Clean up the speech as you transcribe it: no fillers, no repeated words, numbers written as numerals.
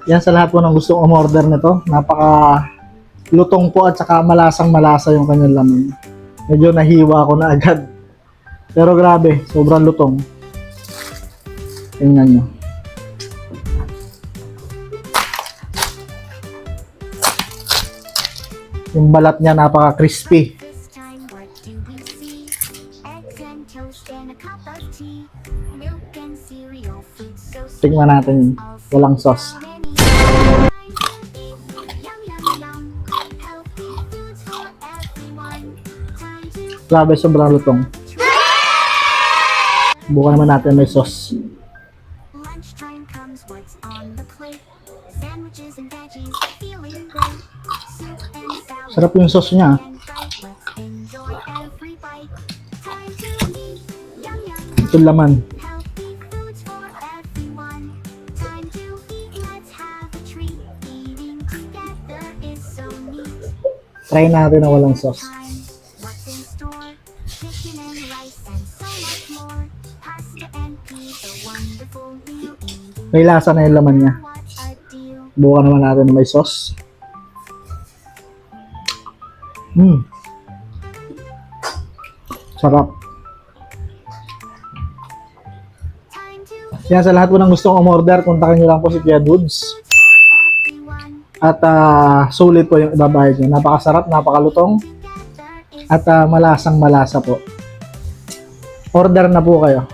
Yan sa lahat po ng gustong umorder nito. Napaka lutong po at saka malasang malasa yung kanyang laman. Medyo nahiwa ko na agad. Pero grabe, sobrang lutong. Tingnan nyo. Yung balat niya napaka-crispy. Tingnan natin yun. Walang sauce. Grabe, sobrang lutong. Bukan naman natin may sauce. Sarap yung sauce niya. Ito laman. Try natin na walang sauce. May lasa na yung laman niya. Bukan naman natin na may sauce. Sarap. Yan, sa lahat po ng gustong umorder, kontakin nyo lang po si Kuya Dudes. At sulit po yung ibabayad nyo. Napakasarap, napakalutong. At malasang malasa po. Order na po kayo.